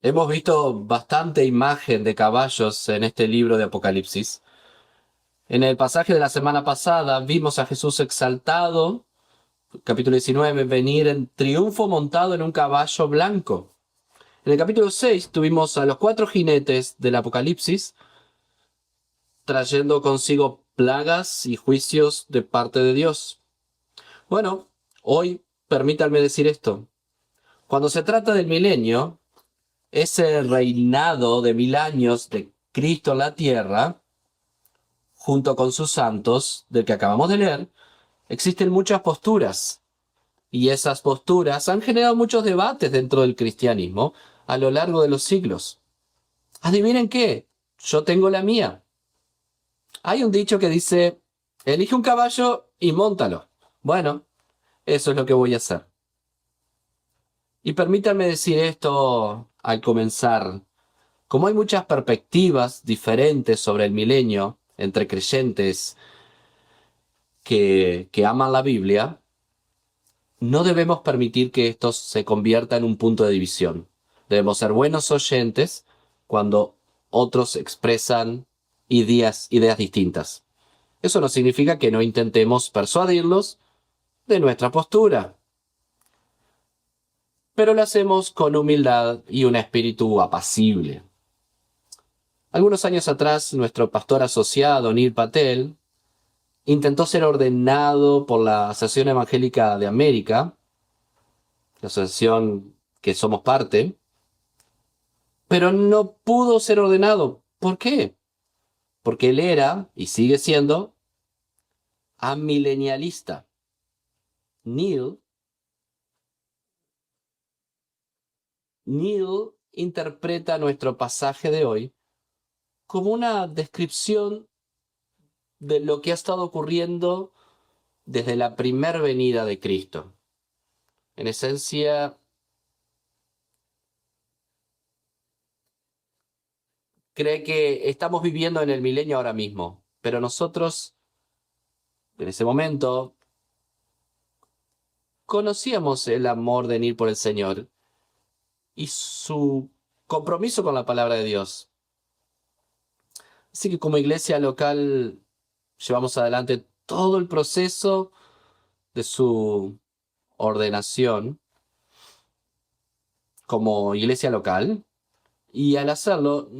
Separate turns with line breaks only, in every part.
Hemos visto bastante imagen de caballos en este libro de Apocalipsis. En el pasaje de la semana pasada vimos a Jesús exaltado, capítulo 19, venir en triunfo montado en un caballo blanco. En el capítulo 6 tuvimos a los cuatro jinetes del Apocalipsis trayendo consigo plagas y juicios de parte de Dios. Bueno, hoy permítanme decir esto. Cuando se trata del milenio, ese reinado de 1000 años de Cristo en la tierra, junto con sus santos, del que acabamos de leer, existen muchas posturas. Y esas posturas han generado muchos debates dentro del cristianismo a lo largo de los siglos. ¿Adivinen qué? Yo tengo la mía. Hay un dicho que dice, elige un caballo y móntalo. Bueno, eso es lo que voy a hacer. Y permítanme decir esto al comenzar. Como hay muchas perspectivas diferentes sobre el milenio entre creyentes que aman la Biblia, no debemos permitir que esto se convierta en un punto de división. Debemos ser buenos oyentes cuando otros expresan ideas distintas. Eso no significa que no intentemos persuadirlos de nuestra postura, pero lo hacemos con humildad y un espíritu apacible. Algunos años atrás, nuestro pastor asociado, Neil Patel, intentó ser ordenado por la Asociación Evangélica de América, la asociación que somos parte, pero no pudo ser ordenado. ¿Por qué? Porque él era, y sigue siendo, amilenialista. Neil, Neil interpreta nuestro pasaje de hoy como una descripción de lo que ha estado ocurriendo desde la primer venida de Cristo. En esencia, cree que estamos viviendo en el milenio ahora mismo, pero nosotros, en ese momento, conocíamos el amor de Neil por el Señor y su compromiso con la palabra de Dios. Así que como iglesia local llevamos adelante todo el proceso de su ordenación como iglesia local y al hacerlo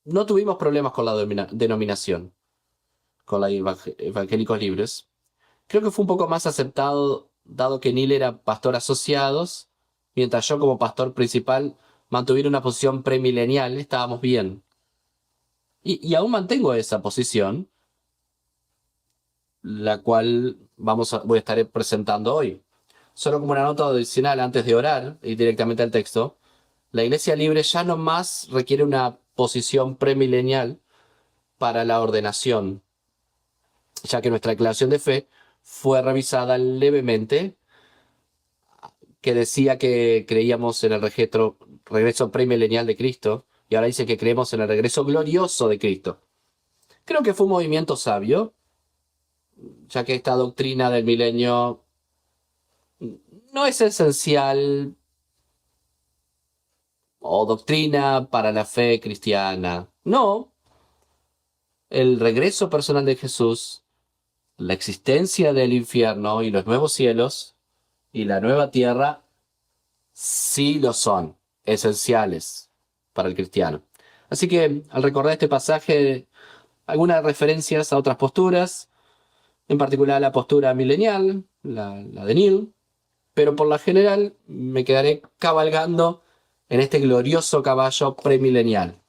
no tuvimos problemas con la denominación, con la Evangélicos Libres. Creo que fue un poco más aceptado dado que Neil era pastor asociados, mientras yo como pastor principal mantuviera una posición premilenial, estábamos bien. Y aún mantengo esa posición, la cual voy a estar presentando hoy. Solo como una nota adicional antes de orar y directamente al texto, la Iglesia Libre ya no más requiere una posición premilenial para la ordenación, ya que nuestra declaración de fe fue revisada levemente, que decía que creíamos en el regreso premilenial de Cristo, y ahora dice que creemos en el regreso glorioso de Cristo. Creo que fue un movimiento sabio, ya que esta doctrina del milenio no es esencial o doctrina para la fe cristiana. No, el regreso personal de Jesús, la existencia del infierno y los nuevos cielos y la nueva tierra sí lo son, esenciales para el cristiano. Así que al recordar este pasaje, algunas referencias a otras posturas, en particular la postura milenial, la de Neil, pero por la general me quedaré cabalgando en este glorioso caballo premilenial.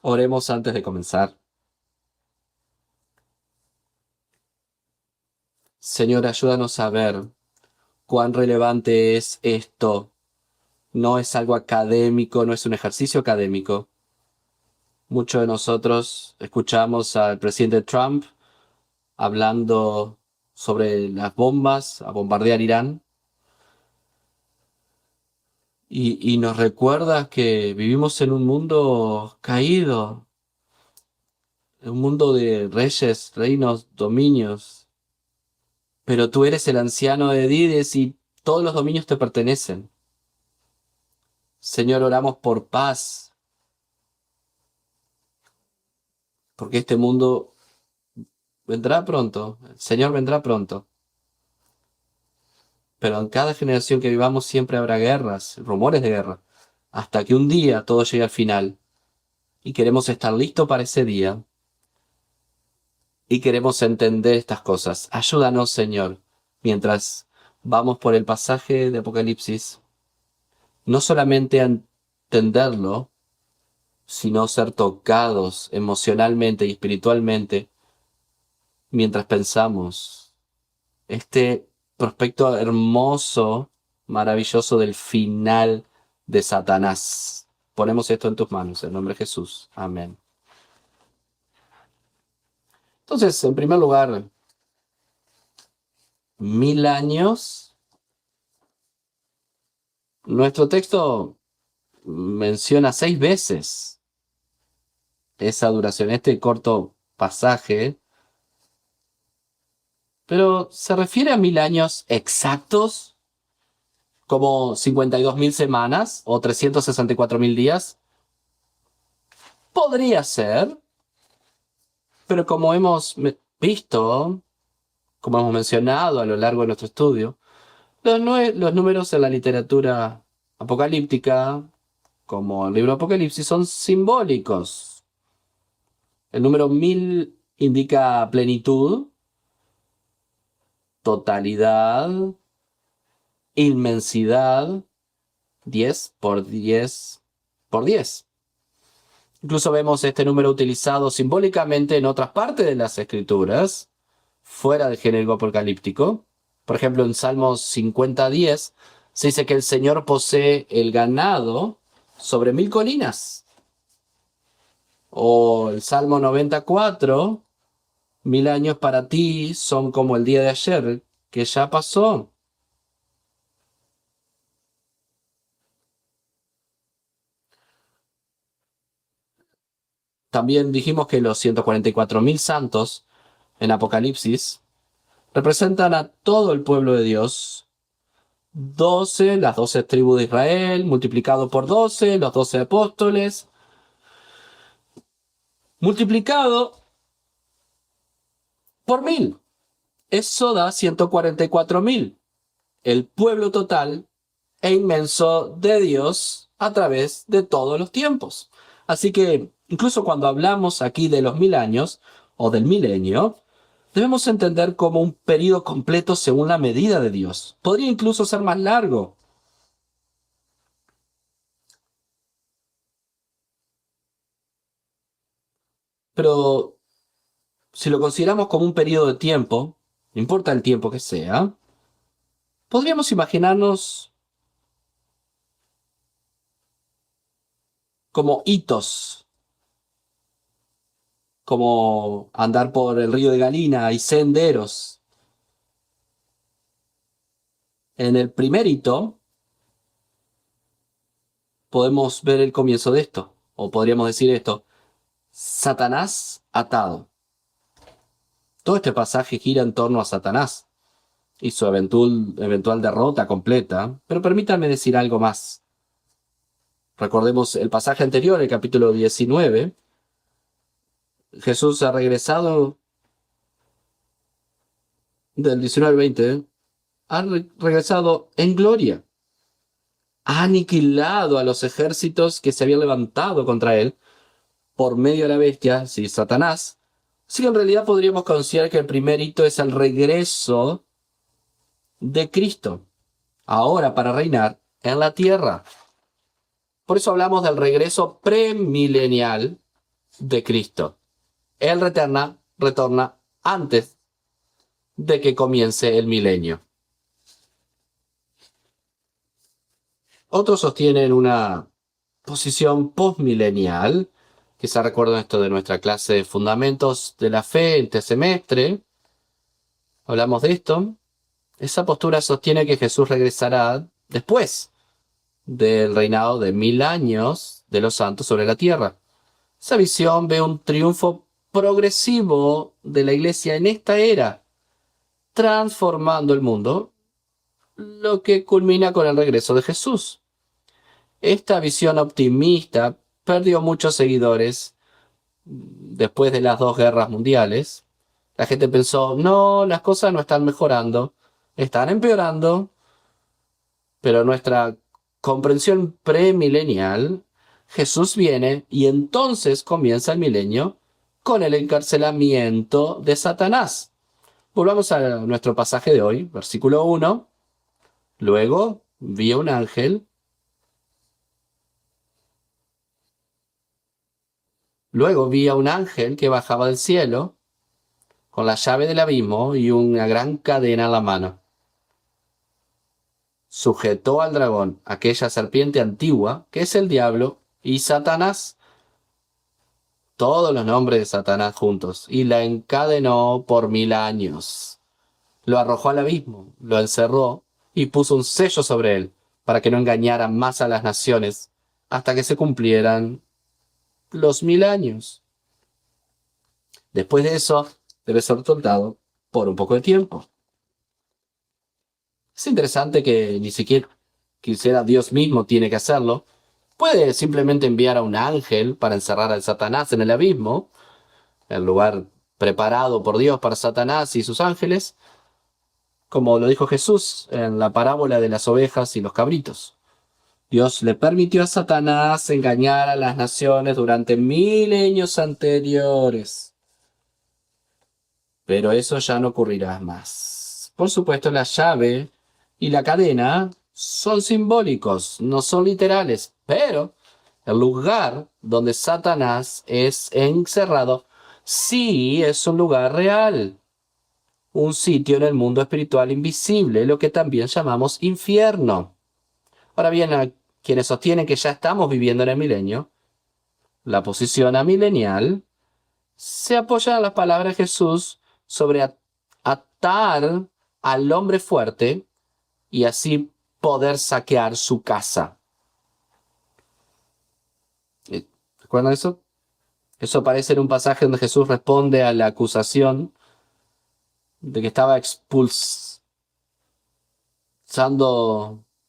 Oremos antes de comenzar. Señor, ayúdanos a ver cuán relevante es esto. No es algo académico, no es un ejercicio académico. Muchos de nosotros escuchamos al presidente Trump hablando sobre las bombas a bombardear Irán y nos recuerda que vivimos en un mundo caído, en un mundo de reyes, reinos, dominios, pero tú eres el anciano de Dides y todos los dominios te pertenecen. Señor, oramos por paz, porque este mundo vendrá pronto, el Señor vendrá pronto. Pero en cada generación que vivamos siempre habrá guerras, rumores de guerra, hasta que un día todo llegue al final. Y queremos estar listos para ese día. Y queremos entender estas cosas. Ayúdanos, Señor, mientras vamos por el pasaje de Apocalipsis, no solamente a entenderlo, sino ser tocados emocionalmente y espiritualmente mientras pensamos este prospecto hermoso, maravilloso del final de Satanás. Ponemos esto en tus manos, en nombre de Jesús. Amén. Entonces, en primer lugar, 1000 años. Nuestro texto menciona 6 veces esa duración, este corto pasaje, pero ¿se refiere a 1000 años exactos, como 52.000 semanas o 364.000 días? Podría ser, pero como hemos visto, como hemos mencionado a lo largo de nuestro estudio, los números en la literatura apocalíptica, como el libro Apocalipsis, son simbólicos. El número 1000 indica plenitud, totalidad, inmensidad, 10 por 10 por 10. Incluso vemos este número utilizado simbólicamente en otras partes de las escrituras, fuera del género apocalíptico. Por ejemplo, en Salmos 50:10 se dice que el Señor posee el ganado sobre 1000 colinas. O el Salmo 94, 1000 años para ti son como el día de ayer, que ya pasó. También dijimos que los 144.000 santos en Apocalipsis representan a todo el pueblo de Dios. 12, las 12 tribus de Israel, multiplicado por 12, los 12 apóstoles, multiplicado por 1000. Eso da 144.000. El pueblo total e inmenso de Dios a través de todos los tiempos. Así que, incluso cuando hablamos aquí de los 1000 años o del milenio, debemos entender como un periodo completo según la medida de Dios. Podría incluso ser más largo. Pero si lo consideramos como un periodo de tiempo, no importa el tiempo que sea, podríamos imaginarnos como hitos, como andar por el río de Galina y senderos. En el primer hito podemos ver el comienzo de esto, o podríamos decir esto: Satanás atado. Todo este pasaje gira en torno a Satanás y su eventual derrota completa, pero permítanme decir algo más. Recordemos el pasaje anterior, el capítulo 19. Jesús ha regresado del 19 al 20, ha regresado en gloria. Ha aniquilado a los ejércitos que se habían levantado contra él por medio de la bestia, sí, Satanás. Así que en realidad podríamos considerar que el primer hito es el regreso de Cristo, ahora para reinar en la tierra. Por eso hablamos del regreso premilenial de Cristo. Él retorna antes de que comience el milenio. Otros sostienen una posición postmilenial. Quizá recuerdan esto de nuestra clase de Fundamentos de la Fe en este semestre. Hablamos de esto. Esa postura sostiene que Jesús regresará después del reinado de 1000 años de los santos sobre la tierra. Esa visión ve un triunfo progresivo de la iglesia en esta era, transformando el mundo, lo que culmina con el regreso de Jesús. Esta visión optimista perdió muchos seguidores después de las dos guerras mundiales. La gente pensó, no, las cosas no están mejorando, están empeorando, pero nuestra comprensión premilenial, Jesús viene y entonces comienza el milenio con el encarcelamiento de Satanás. Volvamos a nuestro pasaje de hoy, versículo 1. Luego vi a un ángel. Luego vi a un ángel que bajaba del cielo con la llave del abismo y una gran cadena en la mano. Sujetó al dragón, aquella serpiente antigua, que es el diablo, y Satanás, todos los nombres de Satanás juntos, y la encadenó por 1000 años. Lo arrojó al abismo, lo encerró y puso un sello sobre él, para que no engañara más a las naciones, hasta que se cumplieran los 1000 años. Después de eso, debe ser soltado por un poco de tiempo. Es interesante que ni siquiera quisiera Dios mismo tiene que hacerlo. Puede simplemente enviar a un ángel para encerrar al Satanás en el abismo, el lugar preparado por Dios para Satanás y sus ángeles, como lo dijo Jesús en la parábola de las ovejas y los cabritos. Dios le permitió a Satanás engañar a las naciones durante milenios anteriores. Pero eso ya no ocurrirá más. Por supuesto, la llave y la cadena son simbólicos, no son literales, pero el lugar donde Satanás es encerrado sí es un lugar real, un sitio en el mundo espiritual invisible, lo que también llamamos infierno. Ahora bien, a quienes sostienen que ya estamos viviendo en el milenio, la posición amilenial se apoya en las palabras de Jesús sobre atar al hombre fuerte y así poder saquear su casa. ¿Recuerdan eso? Eso aparece en un pasaje donde Jesús responde a la acusación de que estaba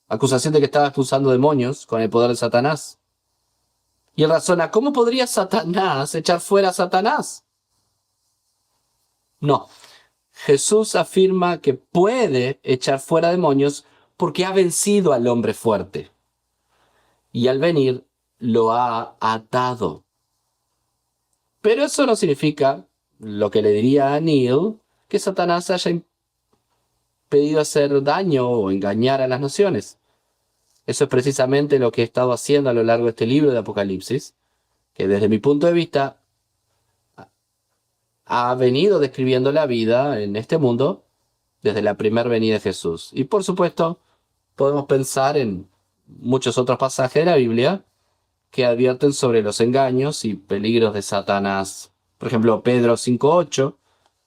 acusación de que estaba expulsando demonios con el poder de Satanás. Y él razona, ¿cómo podría Satanás echar fuera a Satanás? No, Jesús afirma que puede echar fuera demonios porque ha vencido al hombre fuerte. Y al venir lo ha atado. Pero eso no significa, lo que le diría a Neil, que Satanás haya impedido hacer daño o engañar a las naciones. Eso es precisamente lo que he estado haciendo a lo largo de este libro de Apocalipsis, que desde mi punto de vista ha venido describiendo la vida en este mundo desde la primera venida de Jesús. Y por supuesto, podemos pensar en muchos otros pasajes de la Biblia que advierten sobre los engaños y peligros de Satanás. Por ejemplo, Pedro 5:8,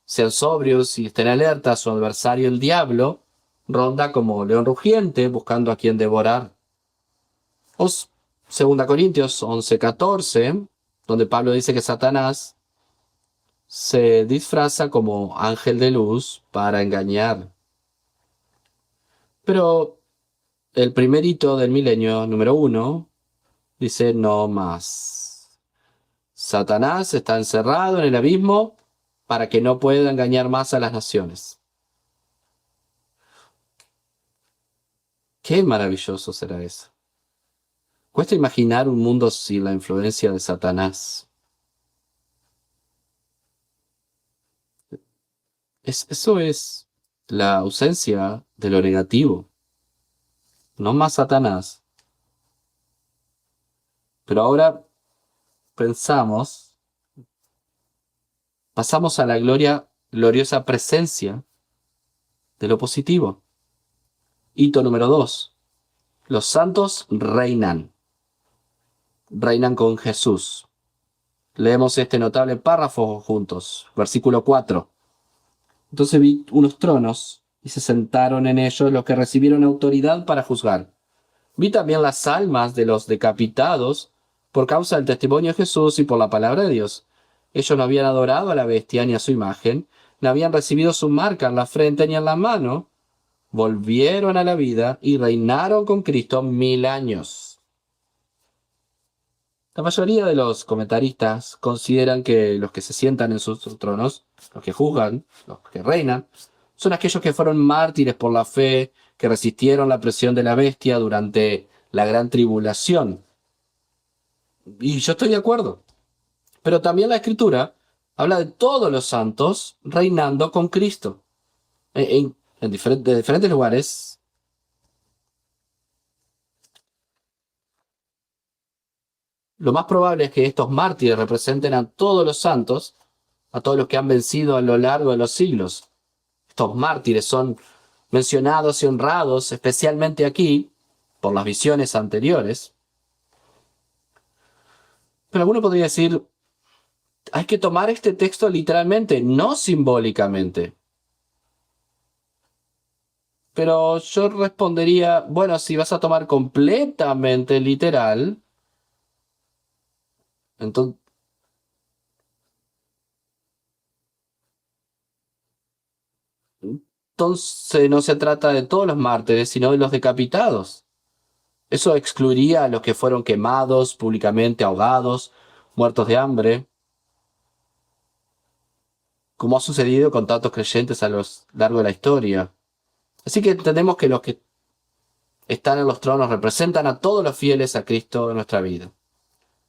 sean sobrios y estén alerta, su adversario el diablo ronda como león rugiente buscando a quien devorar. O 2 Corintios 11:14, donde Pablo dice que Satanás se disfraza como ángel de luz para engañar. Pero el primer hito del milenio número 1 dice no más. Satanás está encerrado en el abismo para que no pueda engañar más a las naciones. Qué maravilloso será eso. Cuesta imaginar un mundo sin la influencia de Satanás. Eso es la ausencia de lo negativo. No más Satanás. Pero ahora pasamos a la gloriosa presencia de lo positivo. Hito número 2. Los santos reinan. Reinan con Jesús. Leemos este notable párrafo juntos. Versículo 4. Entonces vi unos tronos y se sentaron en ellos los que recibieron autoridad para juzgar. Vi también las almas de los decapitados por causa del testimonio de Jesús y por la palabra de Dios. Ellos no habían adorado a la bestia ni a su imagen, no habían recibido su marca en la frente ni en la mano. Volvieron a la vida y reinaron con Cristo 1000 años. La mayoría de los comentaristas consideran que los que se sientan en sus tronos, los que juzgan, los que reinan, son aquellos que fueron mártires por la fe, que resistieron la presión de la bestia durante la gran tribulación. Y yo estoy de acuerdo. Pero también la Escritura habla de todos los santos reinando con Cristo. De diferentes lugares. Lo más probable es que estos mártires representen a todos los santos, a todos los que han vencido a lo largo de los siglos. Estos mártires son mencionados y honrados, especialmente aquí, por las visiones anteriores. Pero alguno podría decir, hay que tomar este texto literalmente, no simbólicamente. Pero yo respondería, bueno, si vas a tomar completamente literal, entonces no se trata de todos los mártires, sino de los decapitados. Eso excluiría a los que fueron quemados, públicamente ahogados, muertos de hambre, como ha sucedido con tantos creyentes a lo largo de la historia. Así que entendemos que los que están en los tronos representan a todos los fieles a Cristo en nuestra vida.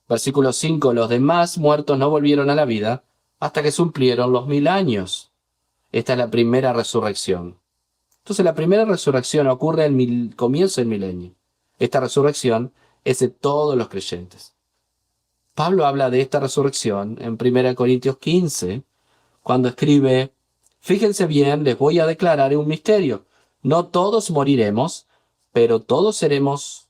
Versículo 5. Los demás muertos no volvieron a la vida hasta que cumplieron los 1000 años. Esta es la primera resurrección. Entonces la primera resurrección ocurre al comienzo del milenio. Esta resurrección es de todos los creyentes. Pablo habla de esta resurrección en 1 Corintios 15, cuando escribe, fíjense bien, les voy a declarar un misterio. No todos moriremos, pero todos seremos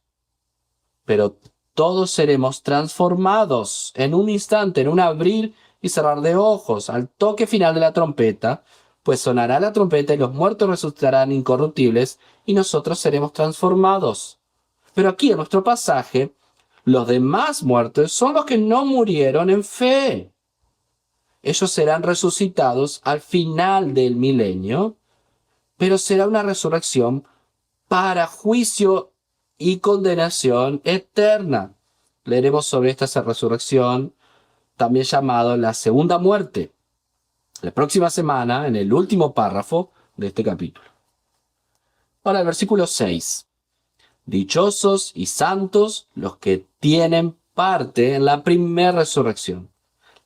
transformados en un instante, en un abrir y cerrar de ojos, al toque final de la trompeta, pues sonará la trompeta y los muertos resucitarán incorruptibles y nosotros seremos transformados. Pero aquí en nuestro pasaje, los demás muertos son los que no murieron en fe. Ellos serán resucitados al final del milenio, pero será una resurrección para juicio y condenación eterna. Leeremos sobre esta resurrección, también llamado la segunda muerte, la próxima semana, en el último párrafo de este capítulo. Ahora, el versículo 6. Dichosos y santos los que tienen parte en la primera resurrección.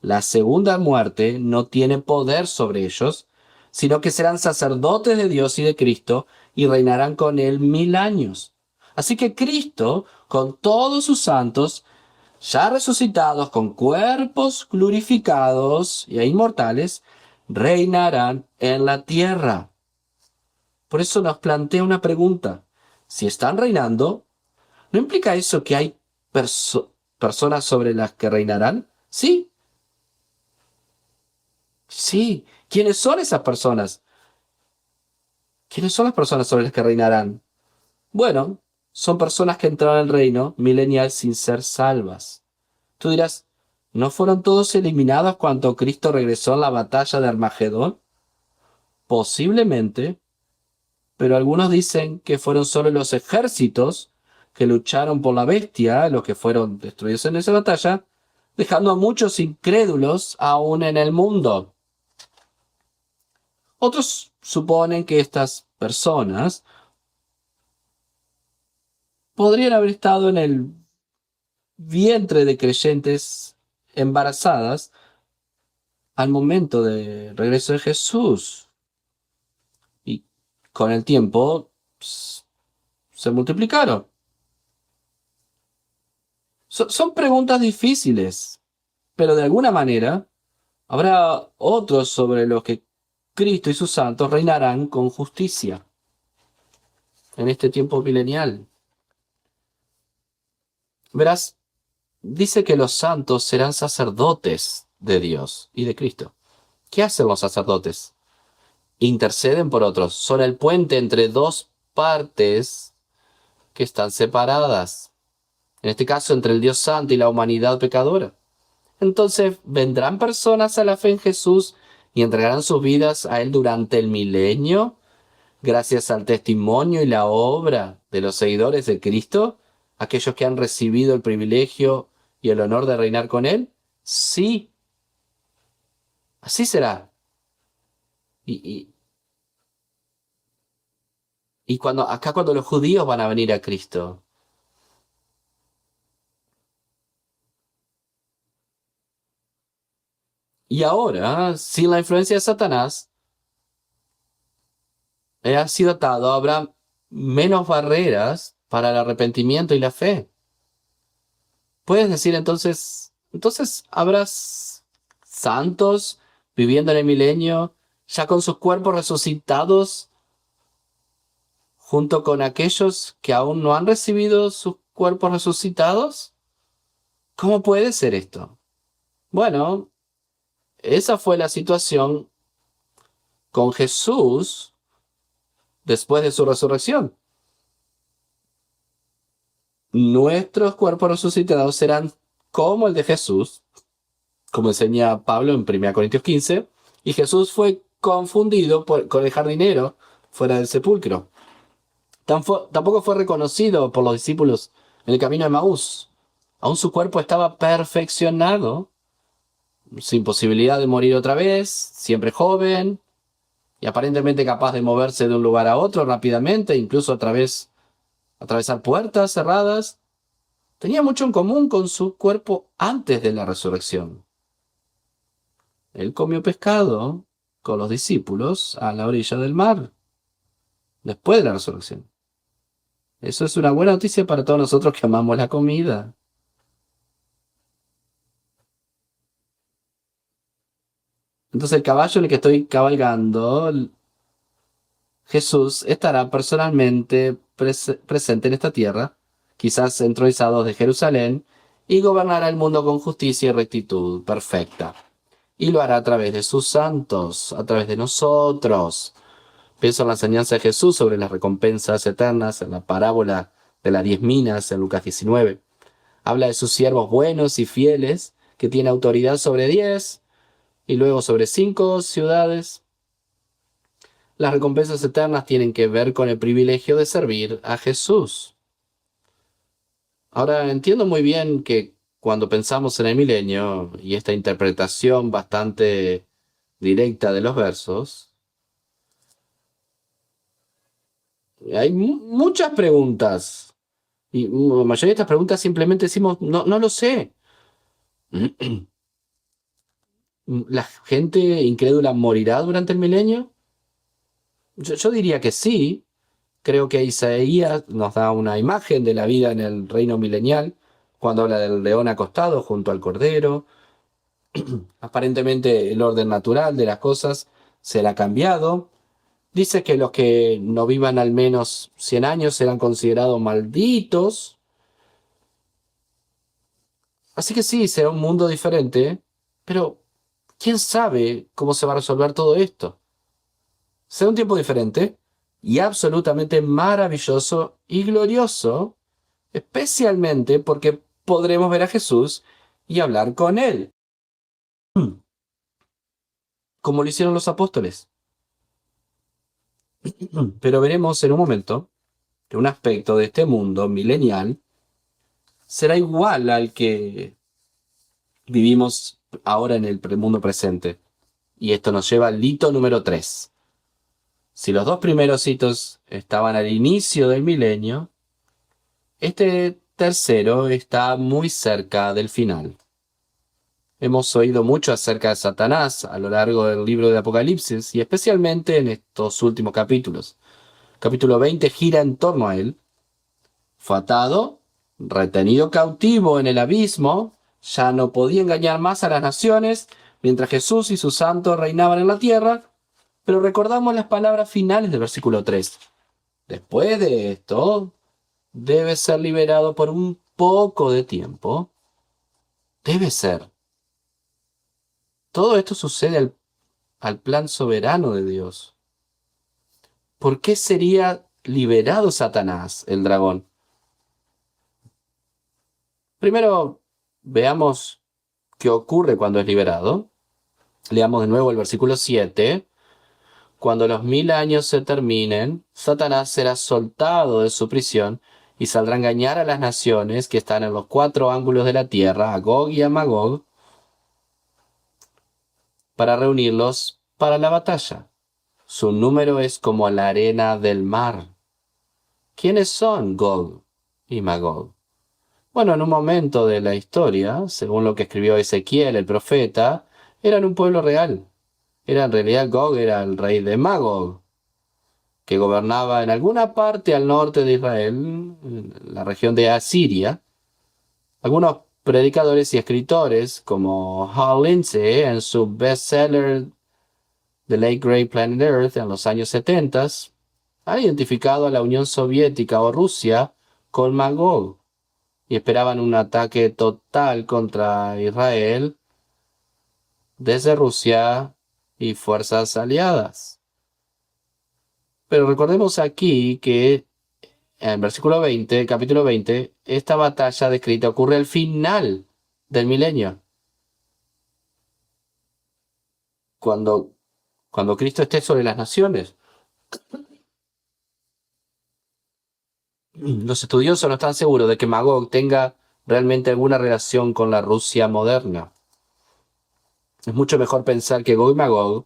La segunda muerte no tiene poder sobre ellos, sino que serán sacerdotes de Dios y de Cristo y reinarán con él 1000 años. Así que Cristo, con todos sus santos, ya resucitados con cuerpos glorificados e inmortales, reinarán en la tierra. Por eso nos plantea una pregunta. Si están reinando, ¿no implica eso que hay personas sobre las que reinarán? Sí. Sí. ¿Quiénes son esas personas? ¿Quiénes son las personas sobre las que reinarán? Bueno, son personas que entraron al reino milenial sin ser salvas. Tú dirás, ¿no fueron todos eliminados cuando Cristo regresó en la batalla de Armagedón? Posiblemente, pero algunos dicen que fueron solo los ejércitos que lucharon por la bestia los que fueron destruidos en esa batalla, dejando a muchos incrédulos aún en el mundo. Otros suponen que estas personas podrían haber estado en el vientre de creyentes embarazadas al momento del regreso de Jesús. Y con el tiempo se multiplicaron. Son preguntas difíciles, pero de alguna manera habrá otros sobre los que Cristo y sus santos reinarán con justicia en este tiempo milenial. Verás, dice que los santos serán sacerdotes de Dios y de Cristo. ¿Qué hacen los sacerdotes? Interceden por otros. Son el puente entre dos partes que están separadas. En este caso, entre el Dios santo y la humanidad pecadora. Entonces, ¿vendrán personas a la fe en Jesús y entregarán sus vidas a Él durante el milenio? Gracias al testimonio y la obra de los seguidores de Cristo, aquellos que han recibido el privilegio y el honor de reinar con él? Sí, así será. Y, y, y cuando los judíos van a venir a Cristo. Y ahora, sin la influencia de Satanás, ha sido atado, habrá menos barreras para el arrepentimiento y la fe. Puedes decir entonces habrá santos viviendo en el milenio, ya con sus cuerpos resucitados, junto con aquellos que aún no han recibido sus cuerpos resucitados. ¿Cómo puede ser esto? Bueno, esa fue la situación con Jesús después de su resurrección. Nuestros cuerpos resucitados serán como el de Jesús, como enseña Pablo en 1 Corintios 15, y Jesús fue confundido con el jardinero fuera del sepulcro. Tampoco fue reconocido por los discípulos en el camino de Maús. Aún su cuerpo estaba perfeccionado, sin posibilidad de morir otra vez, siempre joven y aparentemente capaz de moverse de un lugar a otro rápidamente, incluso atravesar puertas cerradas. Tenía mucho en común con su cuerpo antes de la resurrección. Él comió pescado con los discípulos a la orilla del mar, después de la resurrección. Eso es una buena noticia para todos nosotros que amamos la comida. Entonces el caballo en el que estoy cabalgando, Jesús, estará personalmente presente en esta tierra, quizás entronizado de Jerusalén, y gobernará el mundo con justicia y rectitud perfecta. Y lo hará a través de sus santos, a través de nosotros. Pienso en la enseñanza de Jesús sobre las recompensas eternas, en la parábola de las 10 minas en Lucas 19. Habla de sus siervos buenos y fieles, que tiene autoridad sobre 10 y luego sobre 5 ciudades. Las recompensas eternas tienen que ver con el privilegio de servir a Jesús. Ahora entiendo muy bien que cuando pensamos en el milenio y esta interpretación bastante directa de los versos, hay muchas preguntas. Y la mayoría de estas preguntas simplemente decimos, no, no lo sé. ¿La gente incrédula morirá durante el milenio? Yo diría que sí. Creo que Isaías nos da una imagen de la vida en el reino milenial, cuando habla del león acostado junto al cordero. Aparentemente el orden natural de las cosas será cambiado. Dice que los que no vivan al menos 100 años serán considerados malditos. Así que sí, será un mundo diferente, pero ¿quién sabe cómo se va a resolver todo esto? Será un tiempo diferente y absolutamente maravilloso y glorioso, especialmente porque podremos ver a Jesús y hablar con él, como lo hicieron los apóstoles. Pero veremos en un momento que un aspecto de este mundo milenial será igual al que vivimos ahora en el mundo presente. Y esto nos lleva al hito número 3. Si los dos primeros hitos estaban al inicio del milenio, este tercero está muy cerca del final. Hemos oído mucho acerca de Satanás a lo largo del libro de Apocalipsis y especialmente en estos últimos capítulos. Capítulo 20 gira en torno a él. Fue atado, retenido cautivo en el abismo, ya no podía engañar más a las naciones, mientras Jesús y sus santos reinaban en la tierra. Pero recordamos las palabras finales del versículo 3. Después de esto, debe ser liberado por un poco de tiempo. Debe ser. Todo esto sucede al plan soberano de Dios. ¿Por qué sería liberado Satanás, el dragón? Primero, veamos qué ocurre cuando es liberado. Leamos de nuevo el versículo 7. Cuando los 1000 años se terminen, Satanás será soltado de su prisión y saldrá a engañar a las naciones que están en los 4 ángulos de la tierra, a Gog y a Magog, para reunirlos para la batalla. Su número es como la arena del mar. ¿Quiénes son Gog y Magog? Bueno, en un momento de la historia, según lo que escribió Ezequiel, el profeta, eran un pueblo real. En realidad Gog era el rey de Magog, que gobernaba en alguna parte al norte de Israel, en la región de Asiria. Algunos predicadores y escritores, como Hal Lindsey, en su bestseller The Late Great Planet Earth en los años 70, han identificado a la Unión Soviética o Rusia con Magog y esperaban un ataque total contra Israel desde Rusia y fuerzas aliadas. Pero recordemos aquí que en el versículo 20, capítulo 20, esta batalla descrita ocurre al final del milenio, cuando, cuando Cristo esté sobre las naciones. Los estudiosos no están seguros de que Magog tenga realmente alguna relación con la Rusia moderna. Es mucho mejor pensar que Gog y Magog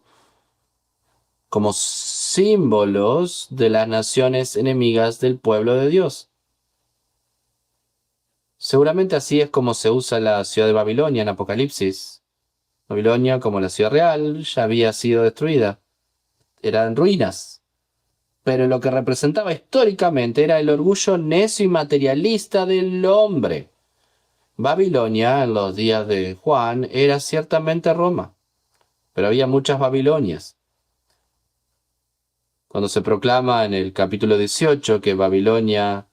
como símbolos de las naciones enemigas del pueblo de Dios. Seguramente así es como se usa la ciudad de Babilonia en Apocalipsis. Babilonia, como la ciudad real, ya había sido destruida. Eran ruinas. Pero lo que representaba históricamente era el orgullo necio y materialista del hombre. Babilonia, en los días de Juan, era ciertamente Roma. Pero había muchas Babilonias. Cuando se proclama en el capítulo 18 que Babilonia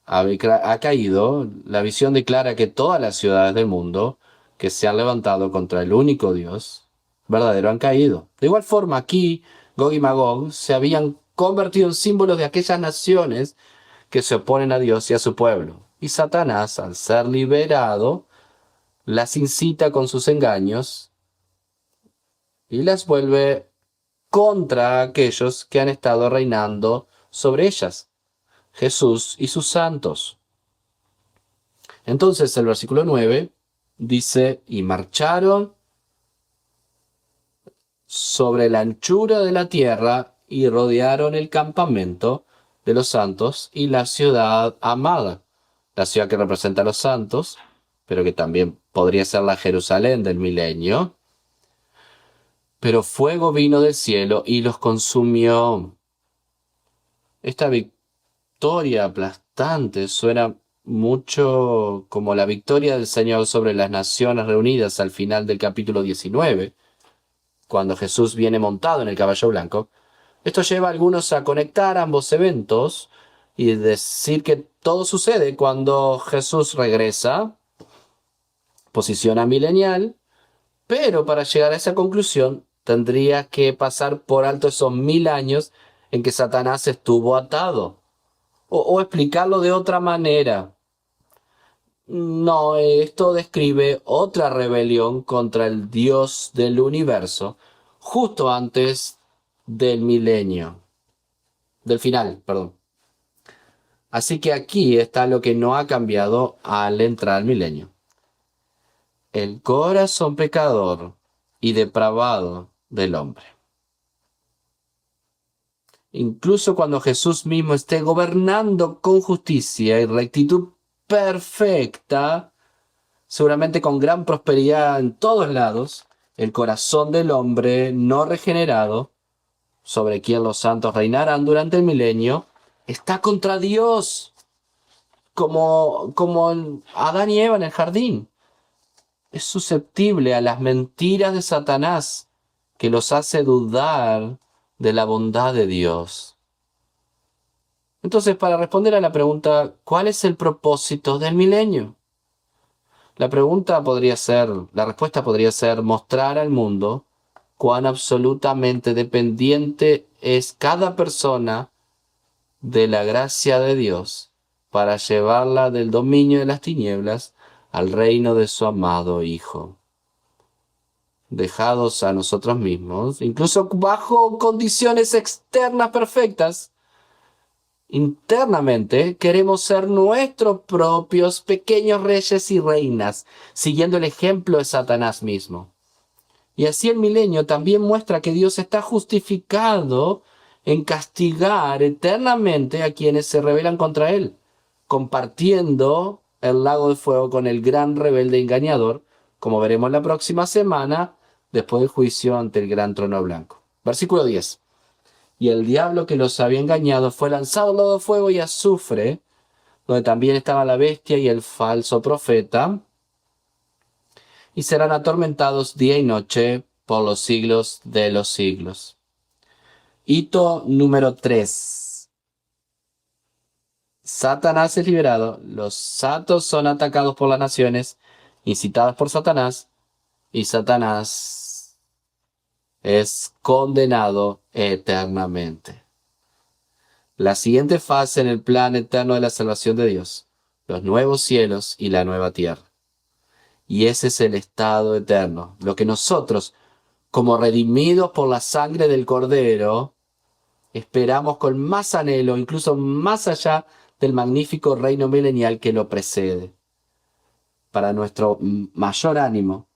ha caído, la visión declara que todas las ciudades del mundo que se han levantado contra el único Dios verdadero han caído. De igual forma, aquí Gog y Magog se habían convertido en símbolos de aquellas naciones que se oponen a Dios y a su pueblo. Y Satanás, al ser liberado, las incita con sus engaños y las vuelve contra aquellos que han estado reinando sobre ellas, Jesús y sus santos. Entonces el versículo 9 dice, y marcharon sobre la anchura de la tierra y rodearon el campamento de los santos y la ciudad amada, la ciudad que representa a los santos, pero que también podría ser la Jerusalén del milenio. Pero fuego vino del cielo y los consumió. Esta victoria aplastante suena mucho como la victoria del Señor sobre las naciones reunidas al final del capítulo 19, cuando Jesús viene montado en el caballo blanco. Esto lleva a algunos a conectar ambos eventos y decir que todo sucede cuando Jesús regresa, posición milenial, pero para llegar a esa conclusión tendría que pasar por alto esos 1000 años en que Satanás estuvo atado. O explicarlo de otra manera. No, esto describe otra rebelión contra el Dios del universo, justo antes del milenio, del final, perdón. Así que aquí está lo que no ha cambiado al entrar al milenio. El corazón pecador y depravado del hombre. Incluso cuando Jesús mismo esté gobernando con justicia y rectitud perfecta, seguramente con gran prosperidad en todos lados, el corazón del hombre no regenerado, sobre quien los santos reinarán durante el milenio, está contra Dios, como Adán y Eva en el jardín. Es susceptible a las mentiras de Satanás, que los hace dudar de la bondad de Dios. Entonces, para responder a la pregunta, ¿cuál es el propósito del milenio? La respuesta podría ser mostrar al mundo cuán absolutamente dependiente es cada persona de la gracia de Dios para llevarla del dominio de las tinieblas al reino de su amado Hijo. Dejados a nosotros mismos, incluso bajo condiciones externas perfectas, Internamente queremos ser nuestros propios pequeños reyes y reinas, siguiendo el ejemplo de Satanás mismo. Y así el milenio también muestra que Dios está justificado en castigar eternamente a quienes se rebelan contra Él, compartiendo el lago de fuego con el gran rebelde engañador, como veremos la próxima semana, después del juicio ante el gran trono blanco. Versículo 10. Y el diablo que los había engañado fue lanzado al lago de fuego y azufre, donde también estaba la bestia y el falso profeta, y serán atormentados día y noche por los siglos de los siglos. Hito número 3. Satanás es liberado, los santos son atacados por las naciones, incitadas por Satanás, y Satanás es condenado eternamente. La siguiente fase en el plan eterno de la salvación de Dios, los nuevos cielos y la nueva tierra. Y ese es el estado eterno, lo que nosotros, como redimidos por la sangre del Cordero, esperamos con más anhelo, incluso más allá del magnífico reino milenial que lo precede. Para nuestro mayor ánimo,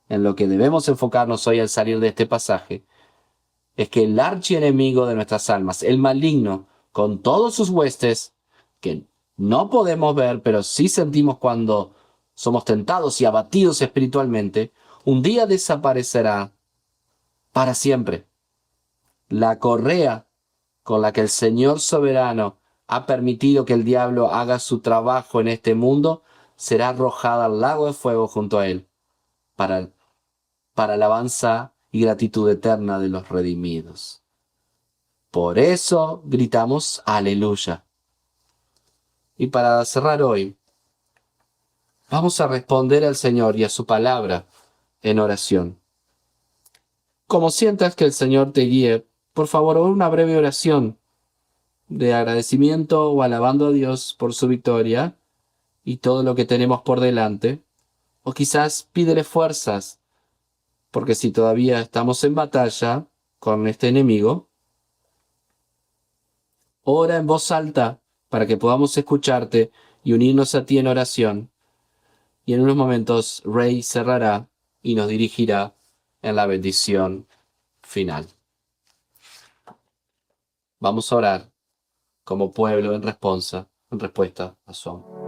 en lo que debemos enfocarnos hoy al salir de este pasaje, es que el archienemigo de nuestras almas, el maligno, con todos sus huestes, que no podemos ver, pero sí sentimos cuando somos tentados y abatidos espiritualmente, un día desaparecerá para siempre. La correa con la que el Señor soberano ha permitido que el diablo haga su trabajo en este mundo será arrojada al lago de fuego junto a él, para alabanza y gratitud eterna de los redimidos. Por eso gritamos aleluya. Y para cerrar hoy, vamos a responder al Señor y a su palabra en oración. Como sientas que el Señor te guíe, por favor, una breve oración de agradecimiento o alabando a Dios por su victoria y todo lo que tenemos por delante. O quizás pídele fuerzas, porque si todavía estamos en batalla con este enemigo, ora en voz alta para que podamos escucharte y unirnos a ti en oración. Y en unos momentos Ray cerrará y nos dirigirá en la bendición final. Vamos a orar como pueblo en respuesta a su amor.